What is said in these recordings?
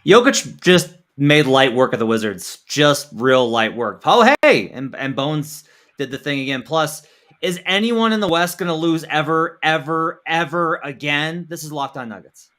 Jokic just made light work of the Wizards. Just real light work. Oh, hey! And Bones did the thing again. Plus, is anyone in the West going to lose ever, ever, ever again? This is Locked On Nuggets.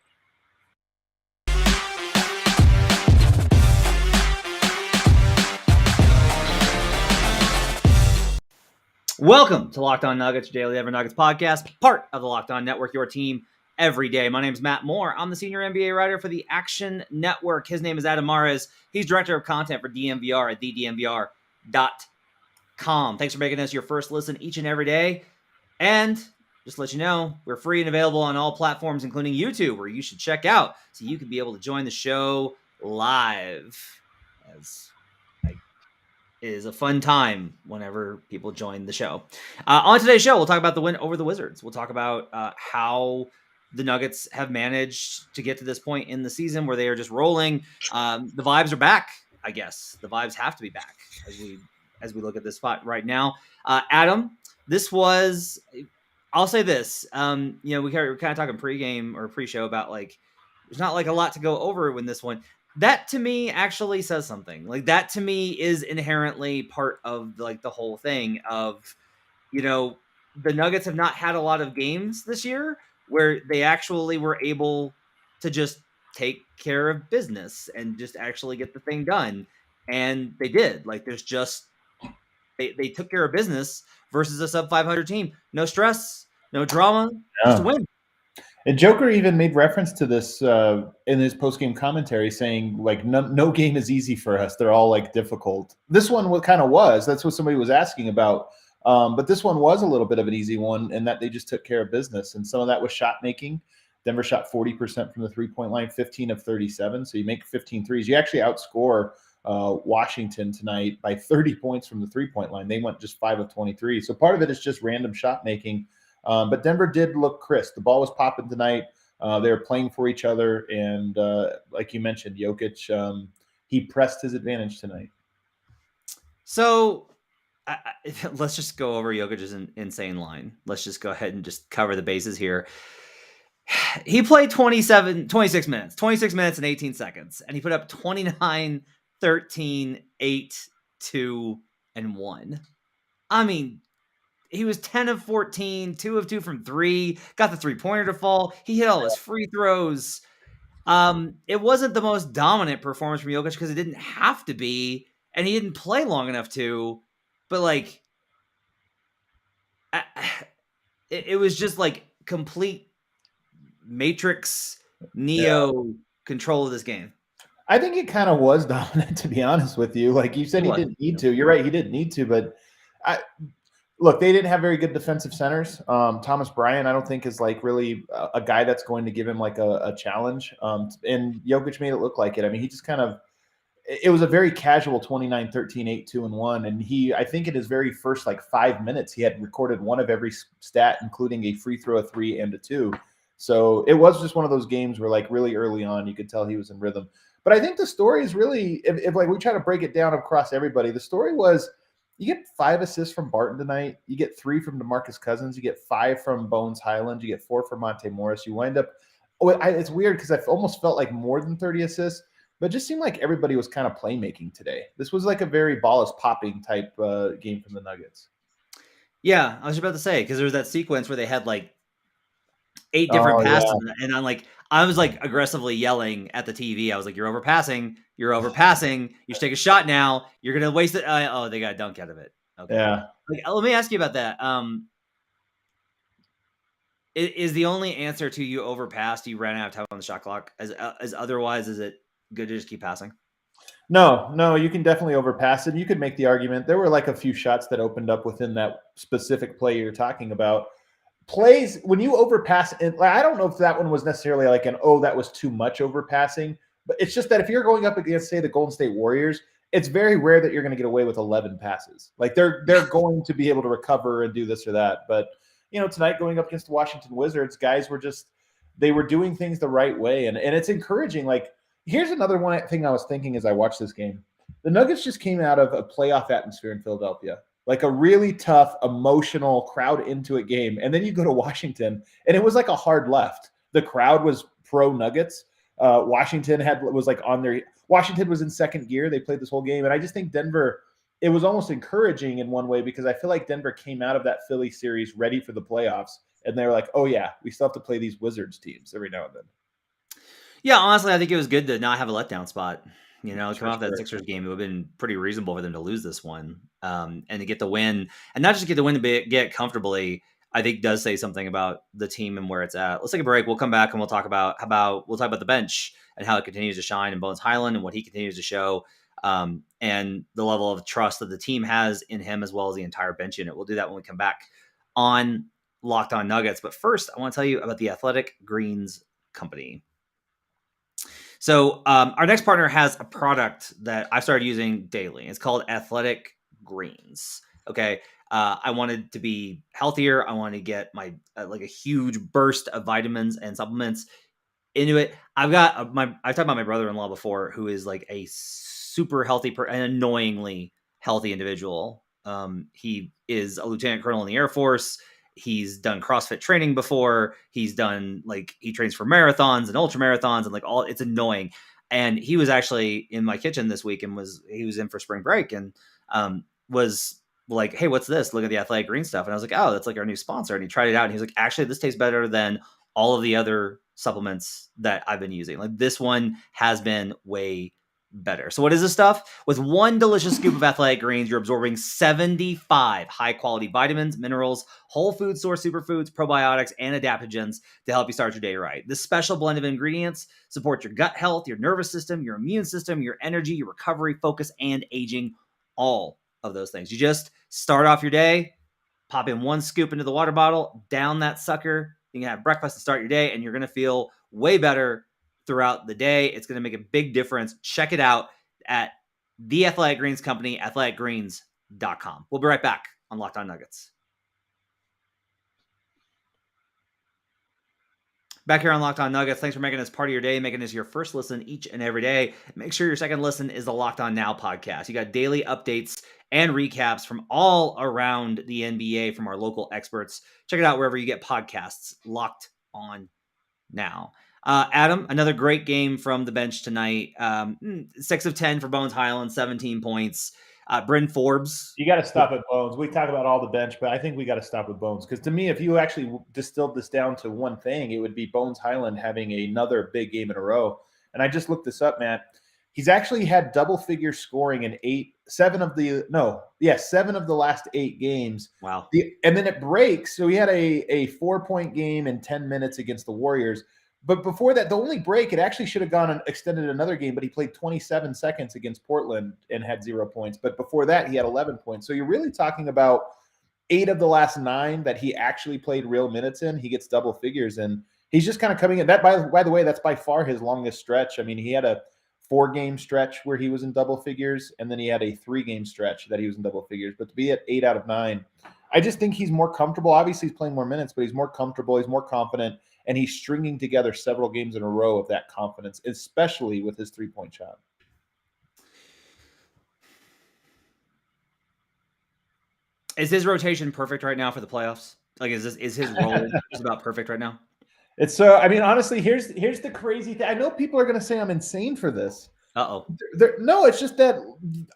Welcome to Locked On Nuggets, Daily Ever Nuggets podcast, part of the Locked On Network, your team every day. My name is Matt Moore. I'm the senior NBA writer for the Action Network. His name is Adam Mares. He's director of content for DNVR at thednvr.com. Thanks for making this your first listen each and every day. And just to let you know, we're free and available on all platforms, including YouTube, where you should check out so you can be able to join the show live. Is a fun time whenever people join the show. On today's show, we'll talk about the win over the Wizards. We'll talk about how the Nuggets have managed to get to this point in the season where they are just rolling. The vibes are back, I guess. The vibes have to be back as we look at this spot right now. Adam, this was, I'll say this. We were kind of talking pregame or pre-show about like, there's not like a lot to go over in this one. That to me actually says something. Like that to me is inherently part of like the whole thing of, the Nuggets have not had a lot of games this year where they actually were able to just take care of business and just actually get the thing done. And they did. Like there's just, they took care of business versus a sub 500 team. No stress, no drama, just a win. And Joker even made reference to this in his post-game commentary, saying like no game is easy for us. They're all like difficult. This one was. That's what somebody was asking about. But this one was a little bit of an easy one, in that they just took care of business. And some of that was shot making. Denver shot 40% from the three-point line, 15 of 37. So you make 15 threes. You actually outscore Washington tonight by 30 points from the three-point line. They went just 5 of 23. So part of it is just random shot making. But Denver did look crisp. The ball was popping tonight. They were playing for each other. And like you mentioned, Jokic, he pressed his advantage tonight. So let's just go over Jokic's insane line. Let's just go ahead and just cover the bases here. He played 26 minutes and 18 seconds. And he put up 29, 13, 8, 2, and 1. I mean, he was 10 of 14, 2 of 2 from 3, got the three-pointer to fall. He hit all his free throws. It wasn't the most dominant performance from Jokic because it didn't have to be, and he didn't play long enough to. But, like, it was just, like, complete Matrix, Neo control of this game. I think it kind of was dominant, to be honest with you. Like you said, he didn't need to. You're right, he didn't need to, but look, they didn't have very good defensive centers. Thomas Bryant, I don't think, is like really a guy that's going to give him like a challenge. And Jokic made it look like it. I mean, he just it was a very casual 29, 13, 8, 2, and 1. And I think in his very first like 5 minutes, he had recorded one of every stat, including a free throw, a 3, and a 2. So it was just one of those games where like really early on, you could tell he was in rhythm. But I think the story is really, if like we try to break it down across everybody, the story was, you get 5 assists from Barton tonight. You get 3 from DeMarcus Cousins. You get 5 from Bones Highland. You get 4 from Monte Morris. You wind up – it's weird because I almost felt like more than 30 assists, but it just seemed like everybody was kind of playmaking today. This was like a very ball is popping type game from the Nuggets. Yeah, I was about to say, because there was that sequence where they had like 8 different passes, and I was like aggressively yelling at the TV. I was like, "You're overpassing! You're overpassing! You should take a shot now. You're gonna waste it." Oh, they got a dunk out of it. Okay. Yeah. Let me ask you about that. Is the only answer to you overpassed? You ran out of time on the shot clock. As otherwise, is it good to just keep passing? No, you can definitely overpass it. You could make the argument. There were like a few shots that opened up within that specific play you're talking about. Plays when you overpass, and I don't know if that one was necessarily like that was too much overpassing, but it's just that if you're going up against, say, the Golden State Warriors, it's very rare that you're going to get away with 11 passes. Like they're going to be able to recover and do this or that. But tonight going up against the Washington Wizards, guys they were doing things the right way, and it's encouraging. Like here's another thing I was thinking as I watched this game: the Nuggets just came out of a playoff atmosphere in Philadelphia. Like a really tough, emotional, crowd into it game. And then you go to Washington, and it was like a hard left. The crowd was pro Nuggets. Washington was like on their Washington was in second gear. They played this whole game, and I just think Denver. It was almost encouraging in one way because I feel like Denver came out of that Philly series ready for the playoffs, and they were like, "Oh yeah, we still have to play these Wizards teams every now and then." Yeah, honestly, I think it was good to not have a letdown spot. You know, coming off that Sure. Sixers game, it would have been pretty reasonable for them to lose this one, and to get the win, and not just get the win to get comfortably. I think does say something about the team and where it's at. Let's take a break. We'll come back and we'll talk about the bench and how it continues to shine in Bones Highland and what he continues to show, and the level of trust that the team has in him as well as the entire bench unit. We'll do that when we come back on Locked On Nuggets. But first, I want to tell you about the Athletic Greens Company. So our next partner has a product that I started using daily. It's called Athletic Greens. Okay. I wanted to be healthier. I wanted to get my like a huge burst of vitamins and supplements into it. I've talked about my brother-in-law before, who is like a super healthy, an annoyingly healthy individual. He is a lieutenant colonel in the Air Force. He's done CrossFit training before. He's done he trains for marathons and ultra marathons and it's annoying. And he was actually in my kitchen this week and he was in for spring break and was like, "Hey, what's this? Look at the Athletic Green stuff." And I was like, "Oh, that's like our new sponsor." And he tried it out and he was like, "Actually, this tastes better than all of the other supplements that I've been using. Like this one has been way better." So what is this stuff? With one delicious scoop of Athletic Greens, you're absorbing 75 high-quality vitamins, minerals, whole food source superfoods, probiotics, and adaptogens to help you start your day right. This special blend of ingredients supports your gut health, your nervous system, your immune system, your energy, your recovery, focus, and aging, all of those things. You just start off your day, pop in one scoop into the water bottle, down that sucker. You can have breakfast to start your day, and you're going to feel way better throughout the day. It's going to make a big difference. Check it out at the Athletic Greens Company, athleticgreens.com. We'll be right back on Locked On Nuggets. Back here on Locked On Nuggets, thanks for making this part of your day, making this your first listen each and every day. Make sure your second listen is the Locked On Now podcast. You got daily updates and recaps from all around the NBA from our local experts. Check it out wherever you get podcasts. Locked On Now. Adam, another great game from the bench tonight. 6 of 10 for Bones Highland, 17 points. Bryn Forbes. You got to stop at Bones. We talk about all the bench, but I think we got to stop with Bones because to me, if you actually distilled this down to one thing, it would be Bones Highland having another big game in a row. And I just looked this up, Matt. He's actually had double-figure scoring in 7 of the last 8 games. Wow. And then it breaks. So he had a 4-point game in 10 minutes against the Warriors. But before that, the only break, it actually should have gone and extended another game, but he played 27 seconds against Portland and had 0 points. But before that, he had 11 points. So you're really talking about 8 of the last 9 that he actually played real minutes in. He gets double figures, and he's just kind of coming in. That, by the way, that's by far his longest stretch. I mean, he had a 4-game stretch where he was in double figures, and then he had a 3-game stretch that he was in double figures. But to be at 8 out of 9, I just think he's more comfortable. Obviously, he's playing more minutes, but he's more comfortable. He's more confident. And he's stringing together several games in a row of that confidence, especially with his 3-point shot. Is his rotation perfect right now for the playoffs? Like, is his role just about perfect right now? It's so. I mean, honestly, here's the crazy thing. I know people are going to say I'm insane for this. Uh-oh. No, it's just that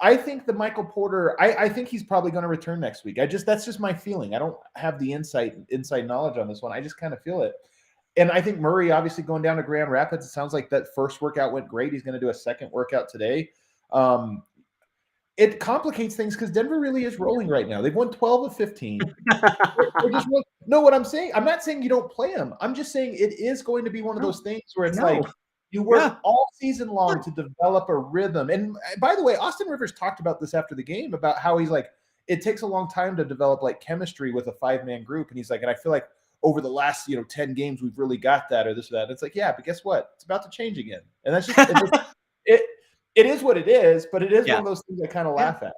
I think the Michael Porter. I think he's probably going to return next week. That's just my feeling. I don't have the inside knowledge on this one. I just kind of feel it. And I think Murray, obviously going down to Grand Rapids, it sounds like that first workout went great. He's going to do a second workout today. It complicates things because Denver really is rolling right now. They've won 12 of 15. No, what I'm saying, I'm not saying you don't play them. I'm just saying it is going to be one of those things where it's like you work all season long to develop a rhythm. And by the way, Austin Rivers talked about this after the game about how he's like, it takes a long time to develop like chemistry with a 5-man group. And he's like, and I feel like over the last 10 games we've really got that or this or that. And it's like, yeah, but guess what? It's about to change again. And that's just it is what it is, but it is one of those things I kind of laugh at.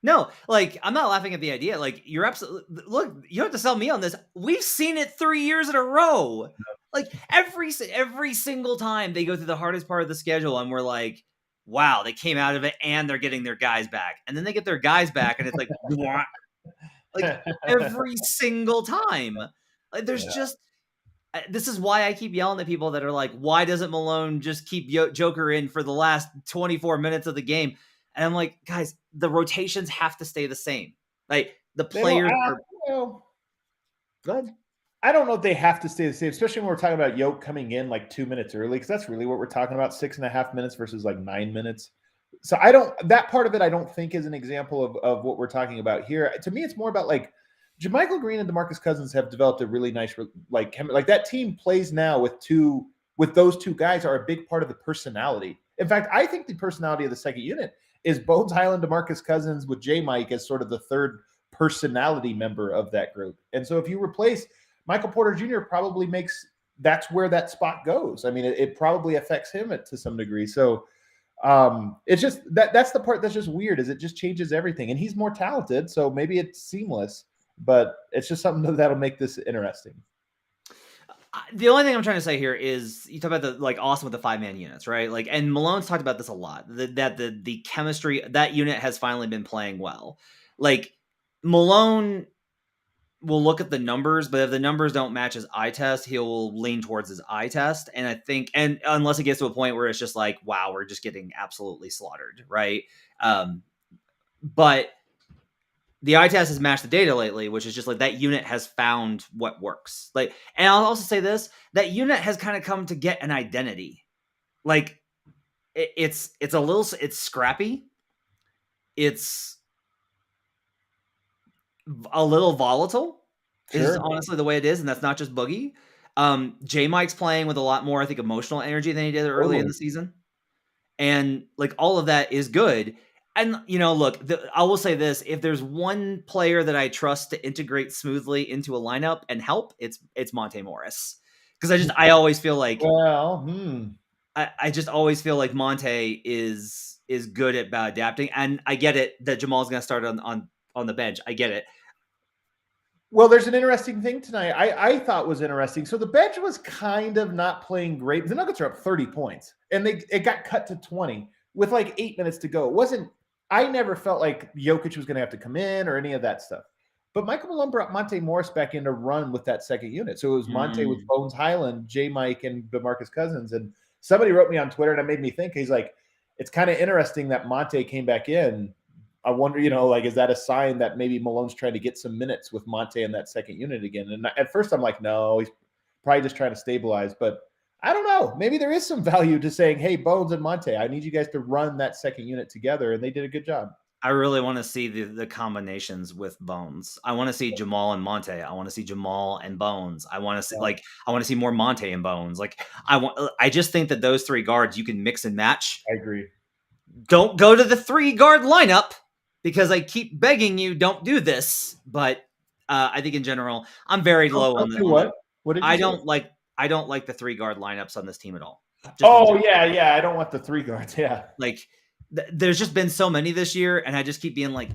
No, like I'm not laughing at the idea. Like you're absolutely look. You don't have to sell me on this. We've seen it 3 years in a row. Like every single time they go through the hardest part of the schedule, and we're like, wow, they came out of it and they're getting their guys back, and then they get their guys back, and it's like, what? Like every single time. Like there's just This is why I keep yelling at people that are like, why doesn't Malone just keep Joker in for the last 24 minutes of the game? And I'm like, guys, the rotations have to stay the same. Like the players are. Well, Good. I don't know if they have to stay the same, especially when we're talking about Yoke coming in like 2 minutes early, because that's really what we're talking about, 6.5 minutes versus like 9 minutes. So that part of it, I don't think is an example of what we're talking about here. To me, it's more about like JaMychal Green and DeMarcus Cousins have developed a really nice, like that team plays now with those two guys are a big part of the personality. In fact, I think the personality of the second unit is Bones Highland, DeMarcus Cousins with J-Mike as sort of the third personality member of that group. And so if you replace Michael Porter Jr. probably that's where that spot goes. I mean, it probably affects him to some degree. So it's just that's the part that's just weird, is it just changes everything. And he's more talented, so maybe it's seamless, but it's just something that'll make this interesting. The only thing I'm trying to say here is you talk about the like awesome with the 5-man units, right? Like, and Malone's talked about this a lot. That the chemistry, that unit has finally been playing well. Like Malone will look at the numbers, but if the numbers don't match his eye test, he'll lean towards his eye test. And I think, and unless it gets to a point where it's just like, wow, we're just getting absolutely slaughtered, right? But the eye test has matched the data lately, which is just like that unit has found what works. Like, and I'll also say this: that unit has kind of come to get an identity. Like, it's scrappy. It's a little volatile. Sure. Is honestly the way it is, and that's not just Boogie. J-Mike's playing with a lot more, I think, emotional energy than he did early in the season. And like all of that is good. And, look, I will say this. If there's one player that I trust to integrate smoothly into a lineup and help, it's Monte Morris. Because I always feel like, I just always feel like Monte is good at adapting. And I get it that Jamal's going to start on the bench. I get it. Well, there's an interesting thing tonight. I thought was interesting. So the bench was kind of not playing great. The Nuggets are up 30 points, and it got cut to 20 with like 8 minutes to go. I never felt like Jokic was going to have to come in or any of that stuff. But Michael Malone brought Monte Morris back in to run with that second unit. So it was Monte with Bones Highland, J-Mike, and DeMarcus Cousins. And somebody wrote me on Twitter, and it made me think. He's like, it's kind of interesting that Monte came back in. I wonder, is that a sign that maybe Malone's trying to get some minutes with Monte in that second unit again? And at first I'm like, no, he's probably just trying to stabilize. But I don't know. Maybe there is some value to saying, hey, Bones and Monte, I need you guys to run that second unit together. And they did a good job. I really want to see the combinations with Bones. I want to see Jamal and Monte. I want to see Jamal and Bones. I want to see I want to see more Monte and Bones. Like I just think that those three guards you can mix and match. I agree. Don't go to the 3-guard lineup, because I keep begging you, don't do this. But I think in general, I'm very low on the. What did you I say? don't like the 3-guard lineups on this team at all. Yeah. I don't want the 3 guards. Yeah. Like there's just been so many this year, and I just keep being like,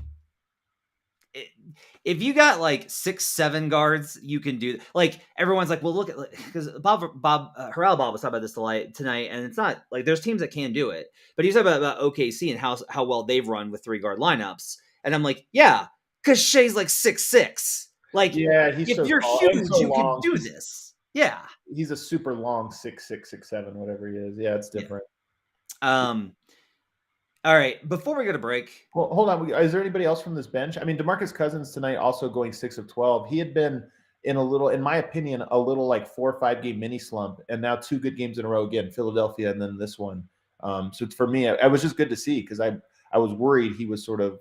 if you got like 6-7 guards, you can do like everyone's like, well, look at, because Bob Harrell was talking about this tonight, and it's not like there's teams that can do it, but he's talking about OKC and how well they've run with 3-guard lineups, and I'm like, yeah, because Shea's like 6'6". Like, yeah, if you're huge, you can do this. Yeah, he's a super long 6'6", 6'7", whatever he is. Yeah, it's different. Yeah. All right, before we go to break. Well, hold on. Is there anybody else from this bench? I mean, DeMarcus Cousins tonight also going 6 of 12. He had been in my opinion, a little like 4 or 5 game mini slump, and now 2 good games in a row again, Philadelphia and then this one. So for me, I was just good to see, because I was worried he was sort of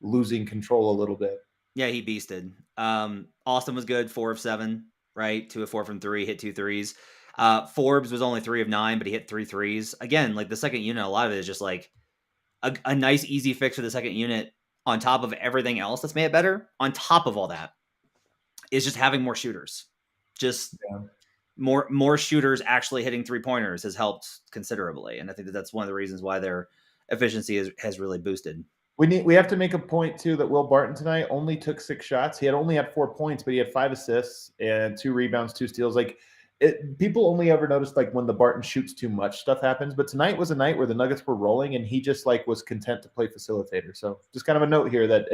losing control a little bit. Yeah, he beasted. Austin was good, 4 of 7, right? 2 of 4 from 3, hit 2 threes. Forbes was only 3 of 9, but he hit 3 threes. Again, like the second unit, a lot of it is just like a nice, easy fix for the second unit on top of everything else that's made it better. On top of all that is just having more shooters. Just more shooters actually hitting 3-pointers has helped considerably. And I think that's one of the reasons why their efficiency has really boosted. We have to make a point too that Will Barton tonight only took 6 shots. He only had 4 points, but he had 5 assists and 2 rebounds, 2 steals. Like, people only ever notice like when the Barton shoots too much, stuff happens. But tonight was a night where the Nuggets were rolling, and he just like was content to play facilitator. So just kind of a note here that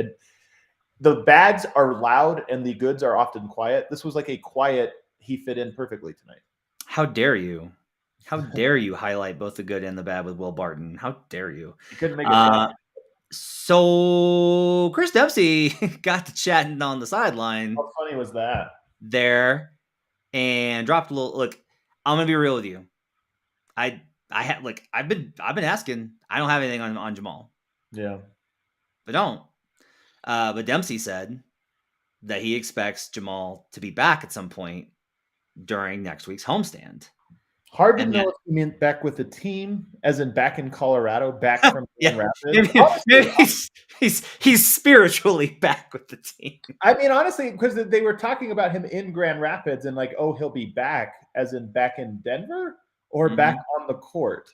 the bads are loud and the goods are often quiet. This was like a quiet. he fit in perfectly tonight. How dare you? How dare you highlight both the good and the bad with Will Barton? How dare you? He couldn't make it. So Chris Dempsey got to chatting on the sideline. How funny was that? There, and dropped a little. Look, I'm gonna be real with you. I've been asking. I don't have anything on Jamal. Yeah, but don't. But Dempsey said that he expects Jamal to be back at some point during next week's homestand. Hard to know if he meant back with the team, as in back in Colorado, back from Grand Rapids. Maybe he's spiritually back with the team. I mean, honestly, because they were talking about him in Grand Rapids and like, oh, he'll be back, as in back in Denver or back on the court.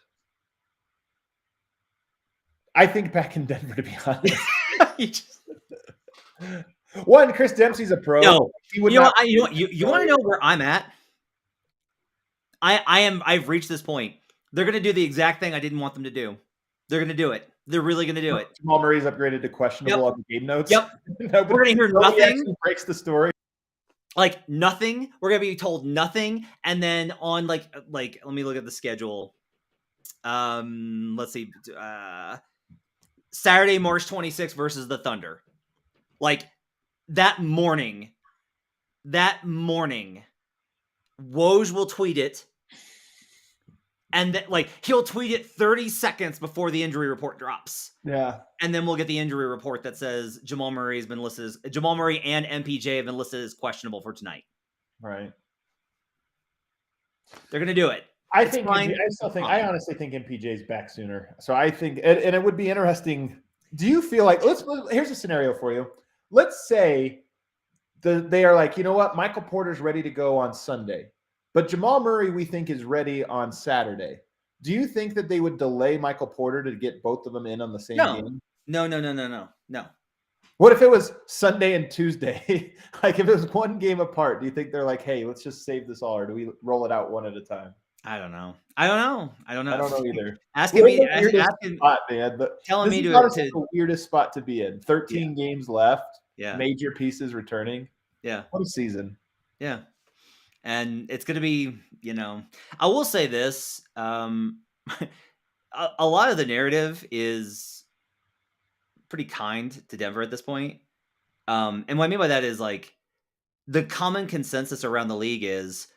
I think back in Denver, to be honest. One, Chris Dempsey's a pro. No, you want to know where I'm at? I've reached this point. They're going to do the exact thing I didn't want them to do. They're going to do it. They're really going to do it. Jamal Murray's upgraded to questionable on the game notes. Yep. We're going to hear nothing. Breaks the story. Like nothing. We're going to be told nothing. And then on like let me look at the schedule. Let's see. Saturday, March 26th versus the Thunder. Like that morning, Woj will tweet it. And then, he'll tweet it 30 seconds before the injury report drops. Yeah. And then we'll get the injury report that says Jamal Murray and MPJ have been listed as questionable for tonight. Right. They're going to do it. I honestly think MPJ's back sooner. So I think, and it would be interesting. Do you feel like, here's a scenario for you. Let's say they are like, you know what? Michael Porter's ready to go on Sunday. But Jamal Murray, we think, is ready on Saturday. Do you think that they would delay Michael Porter to get both of them in on the same game? No. What if it was Sunday and Tuesday? Like if it was one game apart, do you think they're like, hey, let's just save this all, or do we roll it out one at a time? I don't know. I don't know either. Asking me, spot, man. But telling me to the weirdest spot to be in. 13 games left. Yeah. Major pieces returning. Yeah. What a season. Yeah. And it's going to be, I will say this. A lot of the narrative is pretty kind to Denver at this point. And what I mean by that is the common consensus around the league is,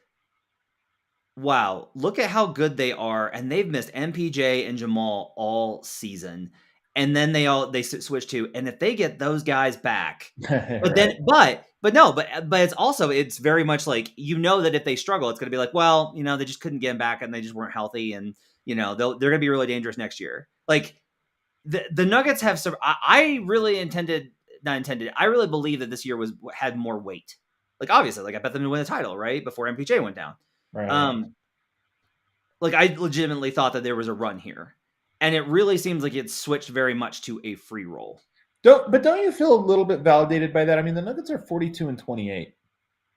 wow, look at how good they are. And they've missed MPJ and Jamal all season. And then they switch to, and if they get those guys back, but it's very much that if they struggle, it's going to be like, well, they just couldn't get them back and they just weren't healthy. And, they're going to be really dangerous next year. The Nuggets have some, I really believe that this year had more weight. Obviously, I bet them to win the title, right? Before MPJ went down. Right. I legitimately thought that there was a run here. And it really seems like it's switched very much to a free roll. Don't you feel a little bit validated by that? I mean, the Nuggets are 42-28.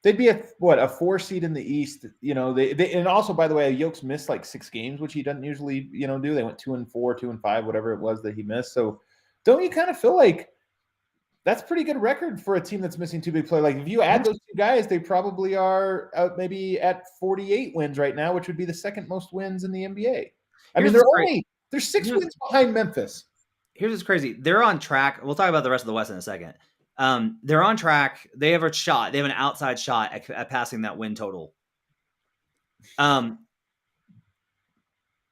They'd be a 4 seed in the East. They and also, by the way, Jokic missed 6 games, which he doesn't usually, do. They went 2-4, 2-5, whatever it was that he missed. So don't you kind of feel like that's a pretty good record for a team that's missing 2 big players? If you add those 2 guys, they probably are out maybe at 48 wins right now, which would be the second most wins in the NBA. They're 6 wins behind Memphis. Here's what's crazy. They're on track. We'll talk about the rest of the West in a second. They're on track. They have a shot. They have an outside shot at passing that win total. How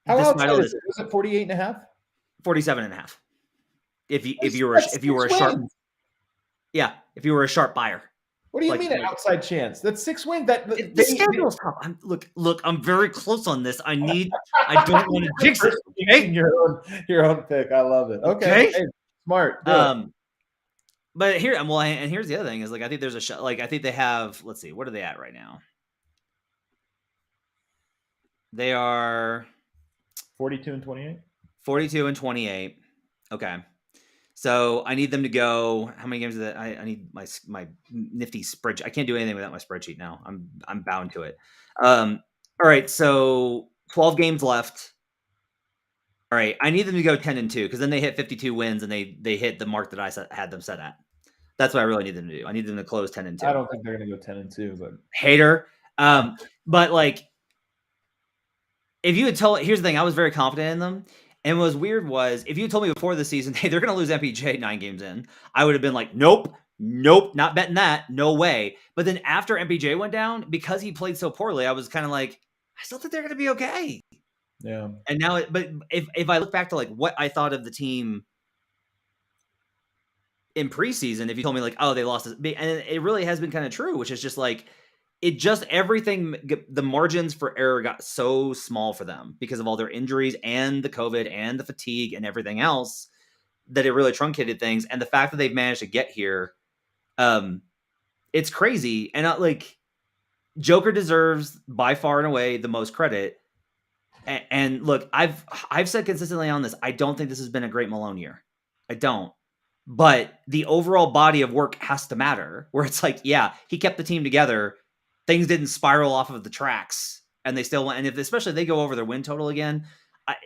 outside is it? Was it 48.5? 47.5. If you were a sharp, if you were a sharp buyer. What do you mean an outside chance? That's 6 wins. The schedule's tough. Look, I'm very close on this. I don't want to jinx it. Okay? Your own pick. I love it. Okay. Hey, smart. But here's the other thing is I think there's a shot. I think they have. Let's see. What are they at right now? They are 42-28. 42-28. Okay. So I need them to go. How many games is that? I need my nifty spreadsheet. I can't do anything without my spreadsheet now. I'm bound to it. All right. So 12 games left. All right. I need them to go 10-2 because then they hit 52 wins and they hit the mark that I had them set at. That's what I really need them to do. I need them to close 10-2. I don't think they're going to go 10-2, but hater. But like, if you had told, here's the thing, I was very confident in them. And what was weird was, if you had told me before the season, hey, they're going to lose MPJ 9 games in, I would have been like, nope, not betting that, no way. But then after MPJ went down, because he played so poorly, I was kind of like, I still think they're going to be okay. Yeah. And now, but if I look back to like what I thought of the team in preseason, if you told me like, oh, they lost this, and it really has been kind of true, which is just like, it just everything, the margins for error got so small for them because of all their injuries and the COVID and the fatigue and everything else, that it really truncated things. And the fact that they've managed to get here, it's crazy. And like, Joker deserves by far and away the most credit. And look, I've said consistently on this, I don't think this has been a great Malone year. I don't. But the overall body of work has to matter, where it's like, yeah, he kept the team together. Things didn't spiral off of the tracks, and they still went. And especially if they go over their win total again,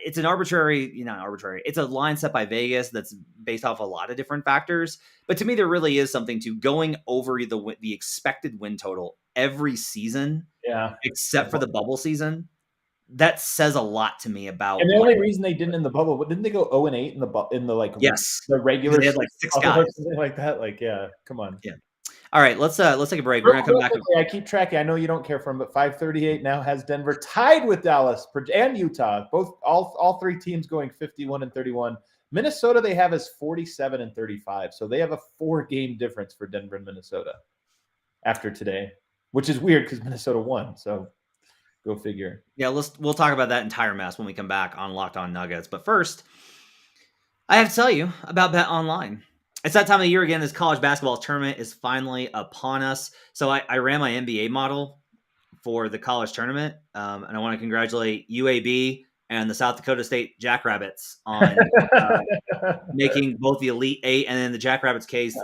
it's an arbitrary, not arbitrary. It's a line set by Vegas that's based off a lot of different factors. But to me, there really is something to going over the expected win total every season, except for the bubble season. That says a lot to me about. And the only reason they didn't in the bubble, but didn't they go 0-8 in the like the regular? They had like 6 guys, something like that. Like, yeah, come on. Yeah. All right, let's take a break. We're gonna come back. I keep tracking. I know you don't care for them, but 538 now has Denver tied with Dallas and Utah. All three teams going 51-31. Minnesota they have is 47-35. So they have a 4-game difference for Denver and Minnesota after today, which is weird because Minnesota won. So go figure. Yeah, we'll talk about that entire mess when we come back on Locked On Nuggets. But first, I have to tell you about BetOnline. It's that time of the year again. This college basketball tournament is finally upon us. So I ran my NBA model for the college tournament, and I want to congratulate UAB and the South Dakota State Jackrabbits on making both the Elite Eight and in the Jackrabbits case,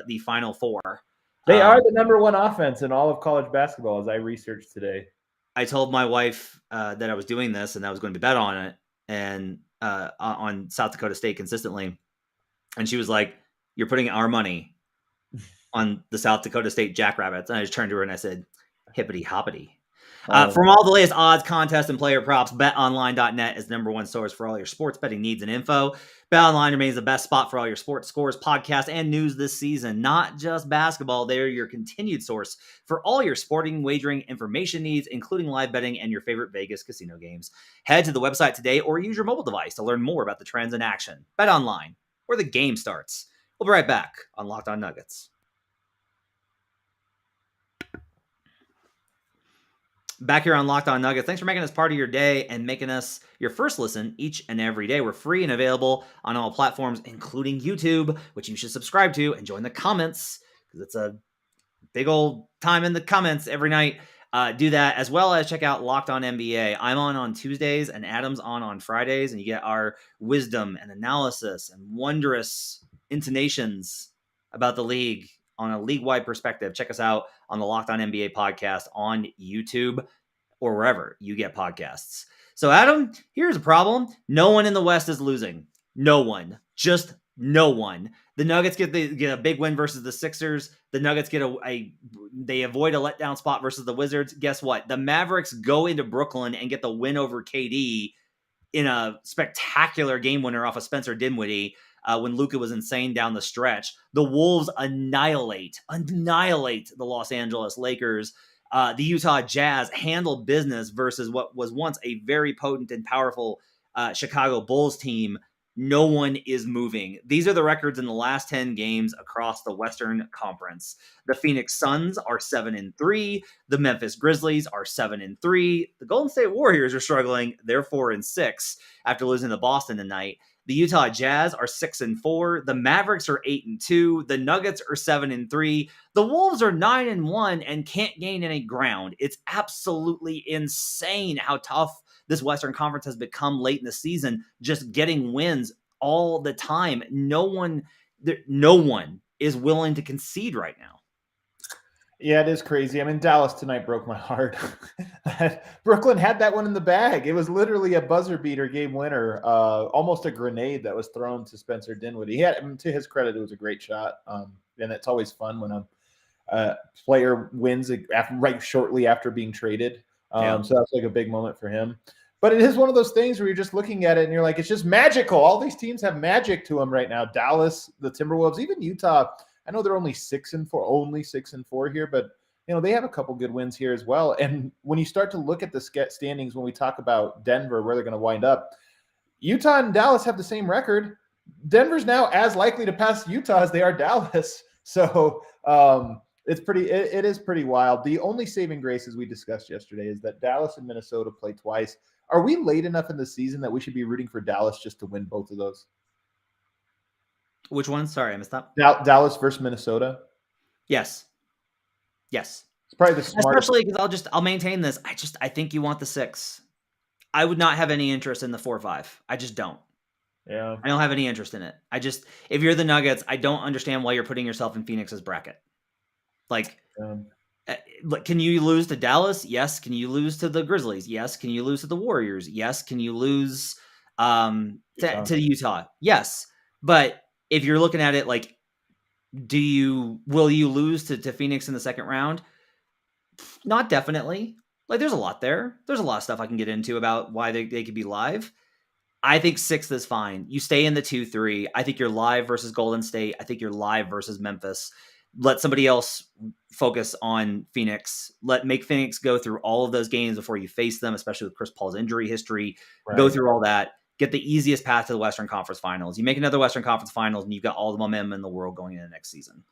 the Final Four. They are the number one offense in all of college basketball, as I researched today. I told my wife that I was doing this and I was going to bet on it and on South Dakota State consistently. And she was like, "You're putting our money on the South Dakota State Jackrabbits." And I just turned to her and I said, "Hippity hoppity." From all the latest odds, contests, and player props, BetOnline.net is the number one source for all your sports betting needs and info. BetOnline remains the best spot for all your sports scores, podcasts, and news this season. Not just basketball, they're your continued source for all your sporting wagering information needs, including live betting and your favorite Vegas casino games. Head to the website today or use your mobile device to learn more about the trends in action. BetOnline, where the game starts. We'll be right back on Locked On Nuggets. Back here on Locked On Nuggets. Thanks for making us part of your day and making us your first listen each and every day. We're free and available on all platforms, including YouTube, which you should subscribe to and join the comments because it's a big old time in the comments every night. Do that, as well as check out Locked On NBA. I'm on Tuesdays and Adam's on Fridays, and you get our wisdom and analysis and wondrous intonations about the league on a league-wide perspective. Check us out on the Locked On NBA podcast on YouTube or wherever you get podcasts. So, Adam, here's a problem. No one in the West is losing. No one. Just no one. The Nuggets get a big win versus the Sixers. The Nuggets get they avoid a letdown spot versus the Wizards. Guess what? The Mavericks go into Brooklyn and get the win over KD in a spectacular game winner off of Spencer Dinwiddie. When Luka was insane down the stretch. The Wolves annihilate the Los Angeles Lakers. The Utah Jazz handle business versus what was once a very potent and powerful Chicago Bulls team. No one is moving. These are the records in the last 10 games across the Western Conference. The Phoenix Suns are 7-3. The Memphis Grizzlies are 7-3. The Golden State Warriors are struggling. They're 4-6 after losing to Boston tonight. The Utah Jazz are 6-4. The Mavericks are 8-2. The Nuggets are 7-3. The Wolves are 9-1 and can't gain any ground. It's absolutely insane how tough this Western Conference has become late in the season, just getting wins all the time. No one is willing to concede right now. Yeah, it is crazy. I mean, Dallas tonight broke my heart. Brooklyn had that one in the bag. It was literally a buzzer beater game winner, almost a grenade that was thrown to Spencer Dinwiddie. To his credit, it was a great shot. And it's always fun when player wins right shortly after being traded. Yeah. So that's like a big moment for him. But it is one of those things where you're just looking at it and you're like, it's just magical. All these teams have magic to them right now. Dallas, the Timberwolves, even Utah. I know they're only 6-4 here, but they have a couple good wins here as well. And when you start to look at the standings, when we talk about Denver, where they're going to wind up, Utah and Dallas have the same record. Denver's now as likely to pass Utah as they are Dallas. So it is pretty wild. The only saving grace, as we discussed yesterday, is that Dallas and Minnesota play twice. Are we late enough in the season that we should be rooting for Dallas just to win both of those? Which one? Sorry, I missed that. Dallas versus Minnesota. Yes. It's probably the smartest. Especially because I'll maintain this. I think you want the 6. I would not have any interest in the 4-5. I just don't. Yeah. I don't have any interest in it. If you're the Nuggets, I don't understand why you're putting yourself in Phoenix's bracket. Can you lose to Dallas? Yes. Can you lose to the Grizzlies? Yes. Can you lose to the Warriors? Yes. Can you lose to Utah? Yes. But if you're looking at it like, will you lose to Phoenix in the second round? Not definitely. There's a lot there. There's a lot of stuff I can get into about why they could be live. I think 6th is fine. You stay in the 2-3. I think you're live versus Golden State. I think you're live versus Memphis. Let somebody else focus on Phoenix. Make Phoenix go through all of those games before you face them, especially with Chris Paul's injury history. Right. Go through all that. Get the easiest path to the Western Conference Finals. You make another Western Conference Finals, and you've got all the momentum in the world going into next season.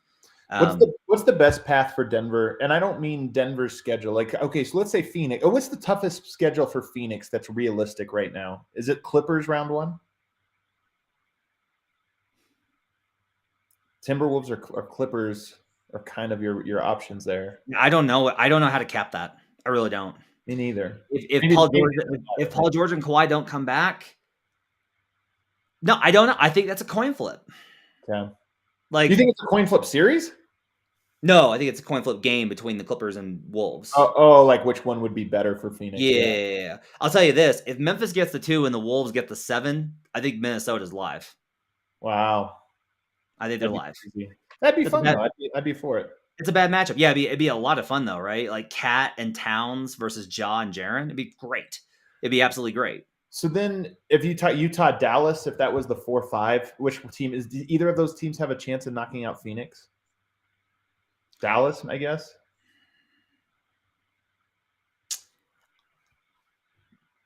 What's the best path for Denver? And I don't mean Denver's schedule. Okay, so let's say Phoenix. What's the toughest schedule for Phoenix that's realistic right now? Is it Clippers round 1? Timberwolves or Clippers are kind of your options there. I don't know. I don't know how to cap that. I really don't. Me neither. If Paul George and Kawhi don't come back, no, I don't know. I think that's a coin flip. Yeah. You think it's a coin flip series? No, I think it's a coin flip game between the Clippers and Wolves. Oh, like which one would be better for Phoenix? Yeah. I'll tell you this. If Memphis gets the 2 and the Wolves get the 7, I think Minnesota's live. Wow. I think they're live. That'd be fun, though. I'd be for it. It's a bad matchup. Yeah, it'd be a lot of fun, though, right? Like Cat and Towns versus Ja and Jaren. It'd be great. It'd be absolutely great. So then if Utah, Dallas, if that was the 4-5, which team do either of those teams have a chance of knocking out Phoenix? Dallas, I guess.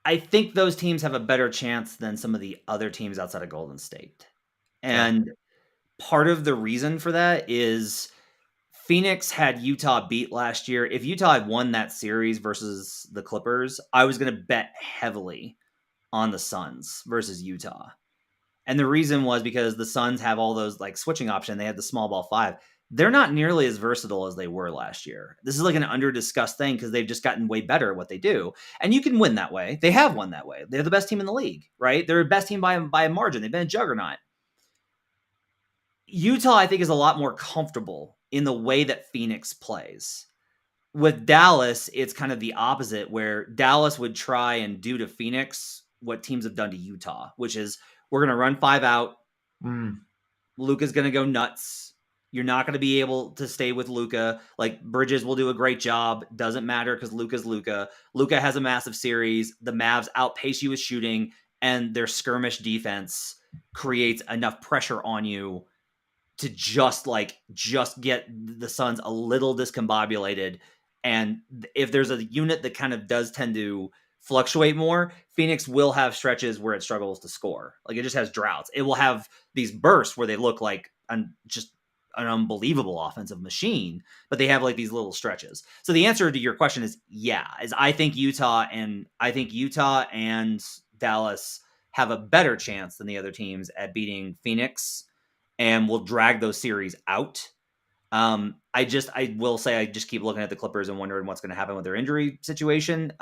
I think those teams have a better chance than some of the other teams outside of Golden State. And part of the reason for that is Phoenix had Utah beat last year. If Utah had won that series versus the Clippers, I was going to bet heavily on the Suns versus Utah. And the reason was because the Suns have all those switching option. They had the small ball 5. They're not nearly as versatile as they were last year. This is an under-discussed thing because they've just gotten way better at what they do. And you can win that way. They have won that way. They're the best team in the league, right? They're the best team by a margin. They've been a juggernaut. Utah, I think, is a lot more comfortable in the way that Phoenix plays. With Dallas, it's kind of the opposite, where Dallas would try and do to Phoenix what teams have done to Utah, which is we're going to run 5 out. Luka's going to go nuts. You're not going to be able to stay with Luka. Bridges will do a great job. Doesn't matter because Luka's Luka. Luka has a massive series. The Mavs outpace you with shooting, and their skirmish defense creates enough pressure on you to just get the Suns a little discombobulated. And if there's a unit that kind of does tend to fluctuate more, Phoenix will have stretches where it struggles to score. It just has droughts. It will have these bursts where they look like just an unbelievable offensive machine, but they have these little stretches. So the answer to your question is I think Utah and Dallas have a better chance than the other teams at beating Phoenix and will drag those series out. I will say I just keep looking at the Clippers and wondering what's going to happen with their injury situation.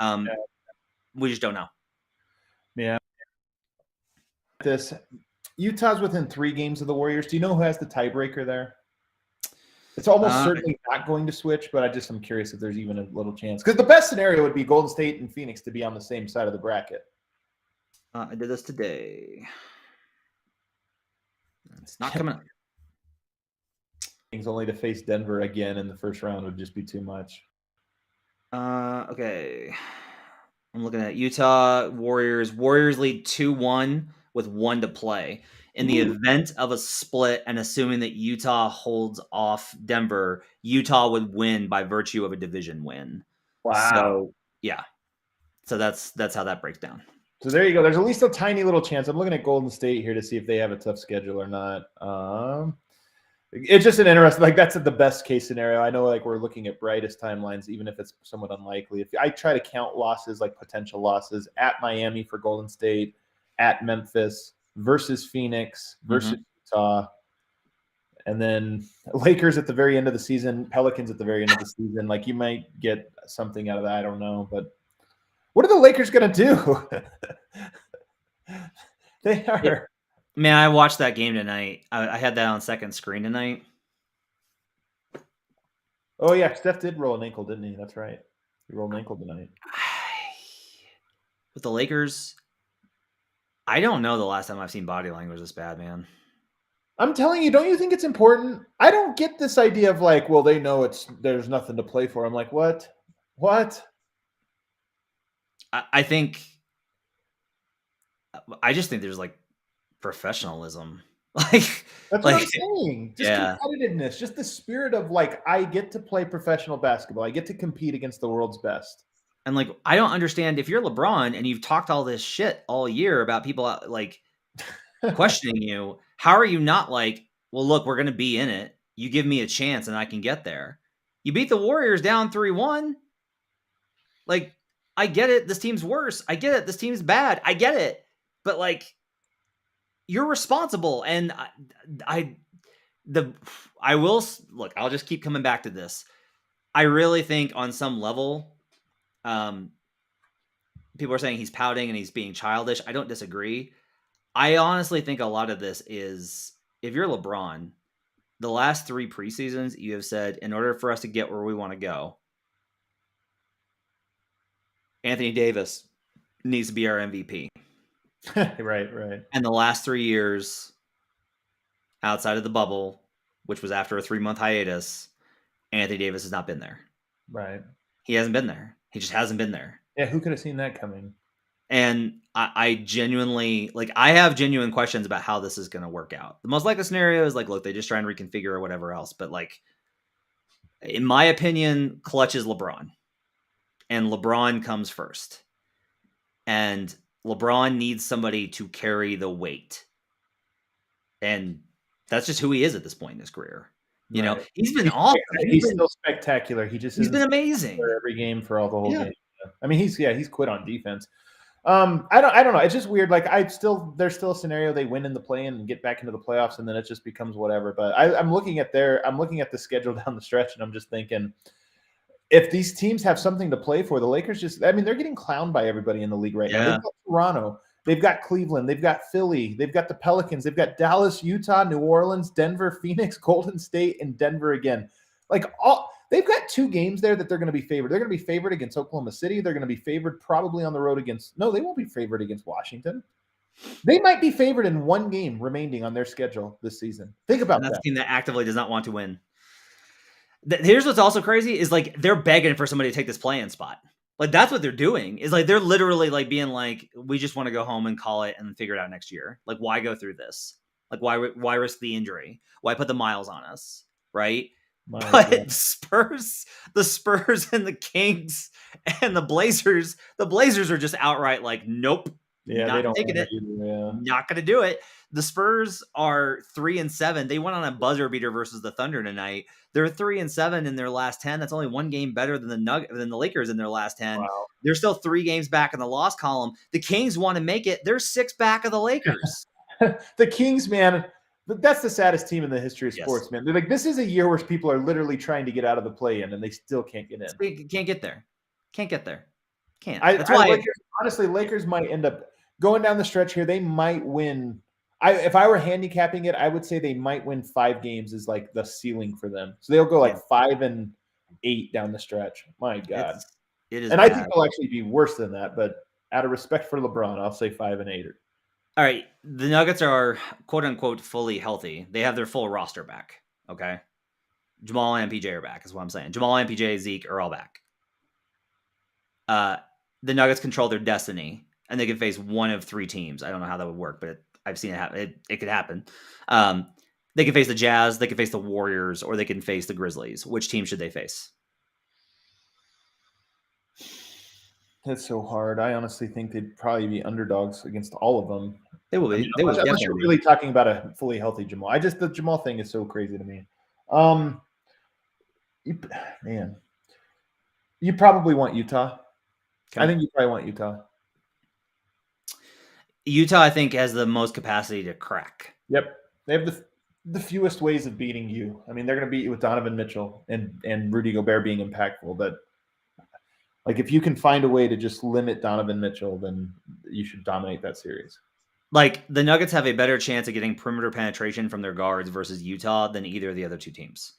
We just don't know. Yeah. Utah's within 3 games of the Warriors. Do you know who has the tiebreaker there? It's almost certainly not going to switch, but I'm curious if there's even a little chance. Because the best scenario would be Golden State and Phoenix to be on the same side of the bracket. I did this today. It's not coming up. only to face Denver again in the first round would just be too much. Okay. I'm looking at Utah Warriors. Warriors lead 2-1 with 1 to play. In the event of a split and assuming that Utah holds off Denver, Utah would win by virtue of a division win. Wow. So, yeah. So that's how that breaks down. So there you go. There's at least a tiny little chance. I'm looking at Golden State here to see if they have a tough schedule or not. It's just an interesting, like that's the best case scenario. I know like we're looking at brightest timelines, even if it's somewhat unlikely. If I try to count losses, like potential losses at Miami for Golden State, at Memphis versus Phoenix versus Utah, and then Lakers at the very end of the season, Pelicans at the very end of the season, like you might get something out of that. I don't know, but what are the Lakers going to do? They are. Yeah. Man, I watched that game tonight. I had that on second screen tonight. Oh, yeah. Steph did roll an ankle, didn't he? That's right. He rolled an ankle tonight. With the Lakers, I don't know the last time I've seen body language this bad, man. I'm telling you, don't you think it's important? I don't get this idea of like, well, they know there's nothing to play for. I'm like, what? What? I just think there's like professionalism. That's what I'm saying. Just competitiveness, just the spirit of like, I get to play professional basketball. I get to compete against the world's best. And like, I don't understand if you're LeBron and you've talked all this shit all year about people like questioning you, how are you not like, well, look, we're going to be in it. You give me a chance and I can get there. You beat the Warriors down 3-1. Like, I get it. This team's worse. I get it. This team's bad. I get it. But like, you're responsible. And I will look, I'll just keep coming back to this. I really think on some level, people are saying he's pouting and he's being childish. I don't disagree. I honestly think a lot of this is, if you're LeBron, the last 3 preseasons, you have said, in order for us to get where we want to go, Anthony Davis needs to be our MVP. Right. And the last 3 years, outside of the bubble, which was after a 3-month hiatus, Anthony Davis has not been there. Right. He hasn't been there. He just hasn't been there. Yeah, who could have seen that coming? And I genuinely, like, I have genuine questions about how this is going to work out. The most likely scenario is like, look, they just try and reconfigure or whatever else. But like, in my opinion, clutch is LeBron. And LeBron comes first. And LeBron needs somebody to carry the weight. And that's just who he is at this point in his career. You know, he's been awesome. He's still spectacular. He's been amazing for every game for all the whole game. I mean, he's quit on defense. I don't know. It's just weird. Like there's still a scenario they win in the play-in and get back into the playoffs, and then it just becomes whatever. But I'm looking at the schedule down the stretch, and I'm just thinking, if these teams have something to play for, the Lakers they're getting clowned by everybody in the league right now. They've got Toronto, they've got Cleveland, they've got Philly, they've got the Pelicans, they've got Dallas, Utah, New Orleans, Denver, Phoenix, Golden State, and Denver again. They've got 2 games there that they're going to be favored. They're going to be favored against Oklahoma City. They're going to be favored probably on the road no, they won't be favored against Washington. They might be favored in 1 game remaining on their schedule this season. Think about that. That's a team that actively does not want to win. Here's what's also crazy is like they're begging for somebody to take this play-in spot. Like that's what they're doing is like they're literally like being like, we just want to go home and call it and figure it out next year. Like why go through this? Like why risk the injury? Why put the miles on us? Right? But the Spurs and the Kings and the Blazers are just outright like, nope. Yeah, not they don't taking it. Not going to do it. The Spurs are 3-7. They went on a buzzer beater versus the Thunder tonight. They're 3-7 in their last 10. That's only 1 game better than the Lakers in their last 10. Wow. They're still 3 games back in the loss column. The Kings want to make it. They're 6 back of the Lakers. The Kings, man, that's the saddest team in the history of sports, man. They're like, this is a year where people are literally trying to get out of the play-in, and they still can't get in. They can't get there. Can't. That's why Lakers might end up going down the stretch here. They might win. If I were handicapping it, I would say they might win 5 games is like the ceiling for them. So they'll go like 5-8 down the stretch. My God. It is. And I think they'll actually be worse than that, but out of respect for LeBron, I'll say 5-8. All right. The Nuggets are quote unquote fully healthy. They have their full roster back. Okay. Jamal and MPJ are back, is what I'm saying. Jamal, MPJ, Zeke are all back. The Nuggets control their destiny, and they can face one of 3 teams. I don't know how that would work, but I've seen it happen. It could happen. They can face the Jazz, they can face the Warriors, or they can face the Grizzlies. Which team should they face? That's so hard. I honestly think they'd probably be underdogs against all of them. They will be. I mean, they will unless you're really talking about a fully healthy Jamal. The Jamal thing is so crazy to me. Man, you probably want Utah. Okay. I think you probably want Utah. Utah, I think, has the most capacity to crack. Yep. They have the fewest ways of beating you. I mean, they're going to beat you with Donovan Mitchell and Rudy Gobert being impactful. But like, if you can find a way to just limit Donovan Mitchell, then you should dominate that series. Like, the Nuggets have a better chance of getting perimeter penetration from their guards versus Utah than either of the other 2 teams.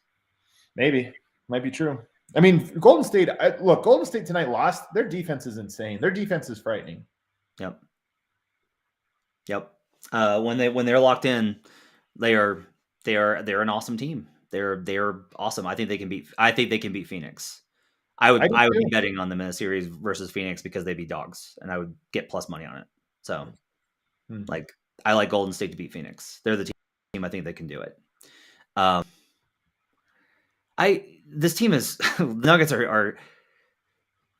Maybe. Might be true. I mean, Golden State, Golden State tonight lost. Their defense is insane. Their defense is frightening. Yep. When they're locked in, they're an awesome team. They're awesome. I think they can beat Phoenix. I would be betting on them in a series versus Phoenix because they'd be dogs, and I would get plus money on it. So, like, I like Golden State to beat Phoenix. They're the team. I think they can do it. This team is the Nuggets are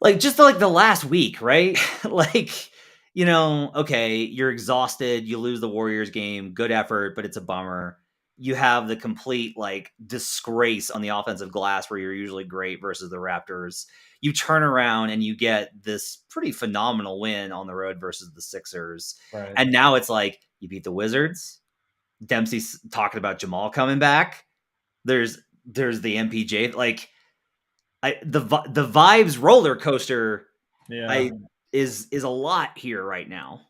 like just like the last week, right? Like, okay, you're exhausted. You lose the Warriors game. Good effort, but it's a bummer. You have the complete like disgrace on the offensive glass where you're usually great versus the Raptors. You turn around and you get this pretty phenomenal win on the road versus the Sixers. Right. And now it's like you beat the Wizards. Dempsey's talking about Jamal coming back. There's the MPJ, like the vibes roller coaster. Yeah. Is a lot here right now.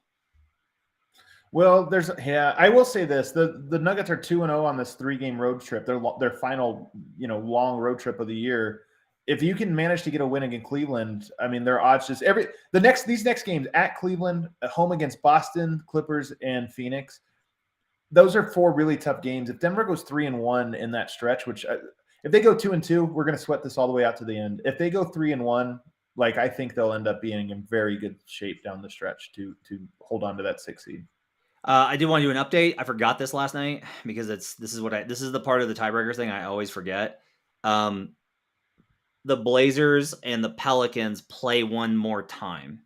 Well, I will say this: the Nuggets are 2-0 on this 3-game road trip. Their final, long road trip of the year. If you can manage to get a win against Cleveland, I mean, their odds just these next games at Cleveland, at home against Boston, Clippers, and Phoenix. Those are 4 really tough games. If Denver goes 3-1 in that stretch, which if they go 2-2, we're going to sweat this all the way out to the end. If they go 3-1, like, I think they'll end up being in very good shape down the stretch to hold on to that 6th seed. I did want to do an update. I forgot this last night because this is the part of the tiebreakers thing I always forget. The Blazers and the Pelicans play one more time.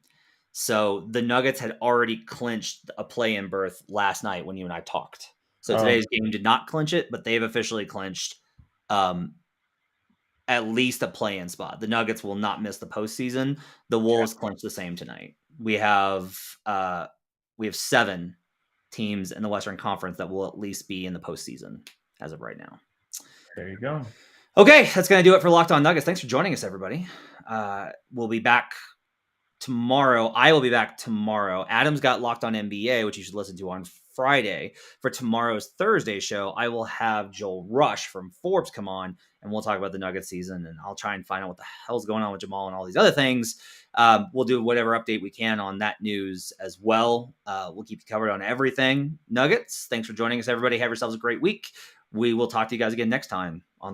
So the Nuggets had already clinched a play-in berth last night when you and I talked. So today's game did not clinch it, but they've officially clinched at least a play-in spot. The Nuggets will not miss the postseason. The Wolves clinch the same tonight. We have 7 teams in the Western Conference that will at least be in the postseason as of right now. There you go. Okay, that's going to do it for Locked On Nuggets. Thanks for joining us, everybody. We'll be back tomorrow. I will be back tomorrow. Adam's got Locked On NBA, which you should listen to on Friday. For tomorrow's Thursday show, I will have Joel Rush from Forbes come on, and we'll talk about the Nuggets season, and I'll try and find out what the hell's going on with Jamal and all these other things. We'll do whatever update we can on that news as well. We'll keep you covered on everything Nuggets. Thanks for joining us, everybody. Have yourselves a great week. We will talk to you guys again next time on Locked